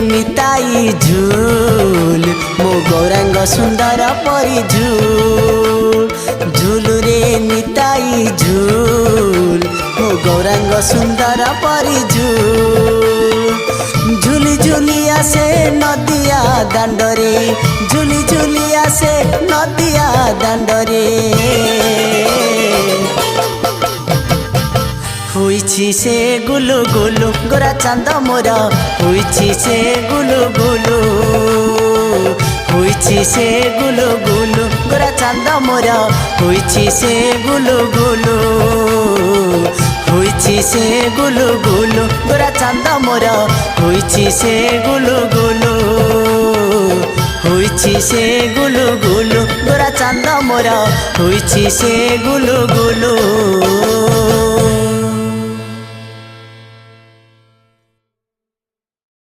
निताई झूल मो गौरांग सुंदर परी झूल झूल रे निताई झूल मो गौरांग सुंदर परी झूल झुली झुली आसे नदिया दांडरे झुली झुली आसे नदिया दांडरे हुईछि से गुलु गुलु गोरा चांद मोर हुईछि से गुलु गुलु हुईछि से गुलु गुलु गोरा चांद मोर हुईछि से गुलु गुलु हुईछि से गुलु गुलु गोरा चांद मोर हुईछि से गुलु गुलु हुईछि से गुलु गुलु गोरा चांद मोर हुईछि से गुलु गुलु।